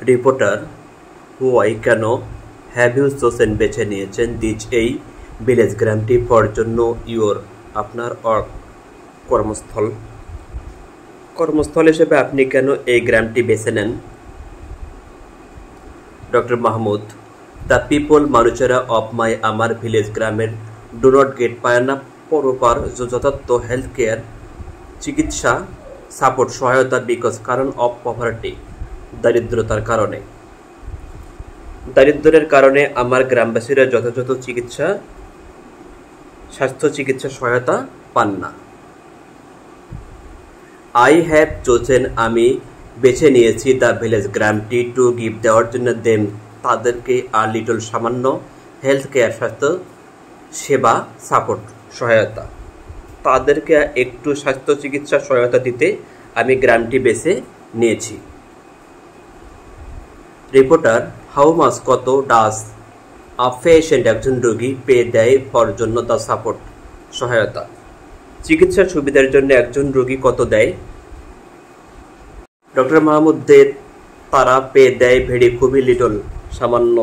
Reporter: why, কেন? Have you চোসেন, বেছে নিয়েছেন, দিজ, এই, ভিলেজ, গ্রামটি, ফর, জন্য, ইউর, আপনার, অর, কর্মস্থল। কর্মস্থল হিসেবে আপনি কেন এই গ্রামটি বেছে নেন? ডক্টর মাহমুদ: দ্য পিপল, মানুষেরা, অফ মাই, আমার, ভিলেজ, গ্রামের, ডু নট গেট, পায় না প্রপার, যথার্থ, হেলথ কেয়ার, চিকিৎসা, সাপোর্ট, সহায়তা, বিকজ, কারণ, অফ পভার্টি, দারিদ্রতার কারণে। দারিদ্র্যের কারণে আমার গ্রামবাসীরা যথাযথ চিকিৎসা, স্বাস্থ্য চিকিৎসা সহায়তা পান না। আই হ্যাভ চোজেন, আমি বেছে নিয়েছি, দ্য ভিলেজ, গ্রামটি, টু গিভ, দেওয়ার জন্য, দেম, তাদেরকে, আ লিটল, সামান্য, হেলথ কেয়ার, স্বাস্থ্য সেবা, সাপোর্ট, সহায়তা, তাদেরকে একটু স্বাস্থ্য চিকিৎসা সহায়তা দিতে আমি গ্রামটি বেছে নিয়েছি। রিপোর্টার: হাউ মাস, কত, ডাস, আ পেশেন্ট, একজন রোগী, পে, দেয়, ফর, জন্য, দ্য, সাপোর্ট, সহায়তা, চিকিৎসার সুবিধার জন্য একজন রোগী কত দেয়? ডক্টর মাহমুদ: তারা, পে, দেয়, ভেরি, খুবই, লিটল, সামান্য,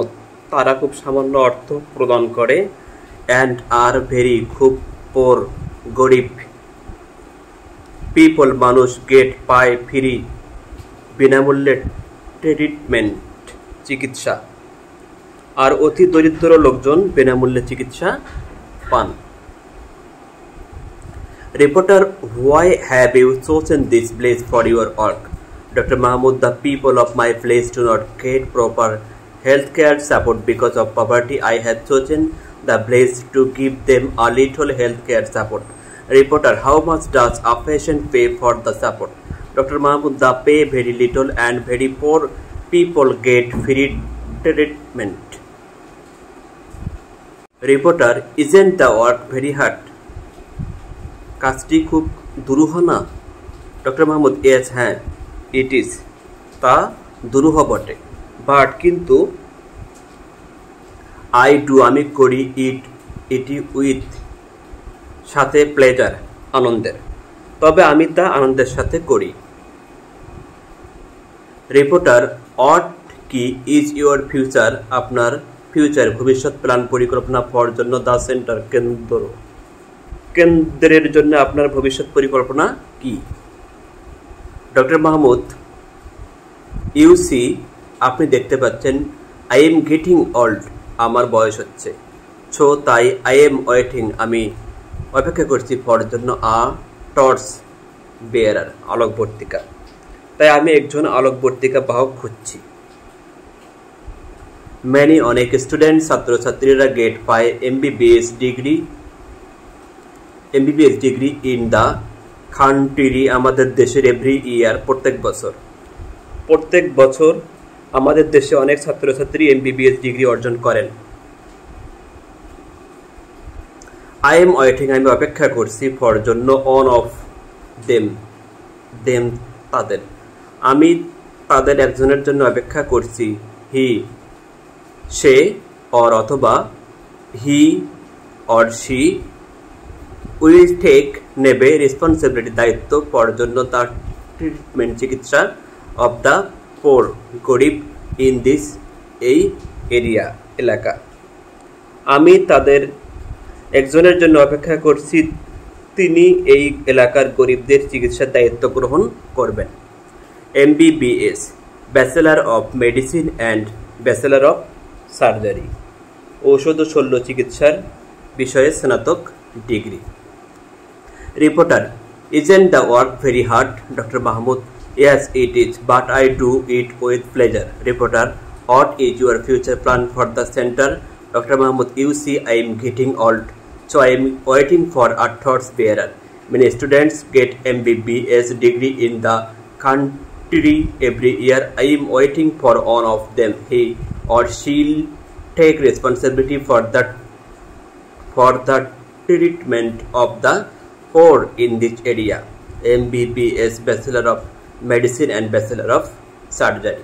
তারা খুব সামান্য অর্থ প্রদান করে, অ্যান্ড, আর, ভেরি, খুব, পোর, গরিব, পিপল, মানুষ, গেট, পায়, ফ্রি, বিনামূল্যে, ট্রিটমেন্ট, চিকিৎসা, আর অতি দরিদ্র লোকজন বিনামূল্যে চিকিৎসা পান। Reporter: why have you chosen this place for your work? Doctor Mahmud: the people of my place do not get proper health care support because of poverty. I have chosen the place to give them a little health care support. Reporter: how much does a patient pay for the support? Dr. Mahmood: the pay very little and very poor people get free treatment. Reporter: isn't the work very hard? কাজটি খুব দুরূহ না? Doctor Mahmud: yes, হ্যাঁ, it is, তা দুরূহ বটে, but, কিন্তু, I do, আমি করি, এটি উইথ, সাথে, প্লেজার, আনন্দের, তবে আমি তা আনন্দের সাথে করি। রিপোর্টার: অট কি, ইজ ইউর ফিউচার, আপনার ফিউচার, ভবিষ্যৎ, প্ল্যান, পরিকল্পনা, ফর, জন্য, দ্য, সেন্টার, কেন্দ্রের জন্য আপনার ভবিষ্যৎ পরিকল্পনা কি? ডক্টর মাহমুদ: ইউ সি, আপনি দেখতে পাচ্ছেন, আই এম গেটিং ওল্ড, আমার বয়স হচ্ছে, সো, তাই, আই এম ওয়েটিং, আমি অপেক্ষা করছি, ফর, জন্য, আ টর্চ বেয়ারার, আলোকবর্তিকা, তাই আমি একজন আলোকবর্তিকা বাহক খুঁজছি। ম্যানি, অনেক, স্টুডেন্ট, ছাত্রছাত্রীরা, গেট, পায়, MBBS degree in the country, আমাদের দেশের, এভরি ইয়ার, প্রত্যেক বছর আমাদের দেশে অনেক ছাত্রছাত্রী এমবিবিএস ডিগ্রি অর্জন করেন। আই এম ওয়েটিং, আমি অপেক্ষা করছি, ফর, জন্য, অন অফ দেম, তাদের, আমি তাদের একজনের জন্য অপেক্ষা করছি, হি, সে, অর, অথবা, he or she will take, নেবে, রেসপন্সিবিলিটি, দায়িত্ব, ফর, জন্য, তার, ট্রিটমেন্ট, চিকিৎসা, অফ দ্য পোর, গরিব, ইন দিস, এই, এরিয়া, এলাকা, আমি তাদের একজনের জন্য অপেক্ষা করছি, তিনি এই এলাকার গরিবদের চিকিৎসার দায়িত্ব গ্রহণ করবেন। MBBS, bachelor of medicine and bachelor of surgery, ঔষধ ও শল্য চিকিৎসার বিষয়ে স্নাতক degree. Reporter: isn't the work very hard? Doctor Mahmud: yes, it is, but I do it with pleasure. Reporter: what is your future plan for the center? Dr. Mahmood: you see, I am getting old, so I am waiting for a torch bearer. Many students get MBBS degree in the country every year. I am waiting for one of them. He or she'll take responsibility for the treatment of the poor in this area. MBBS, Bachelor of Medicine and Bachelor of Surgery.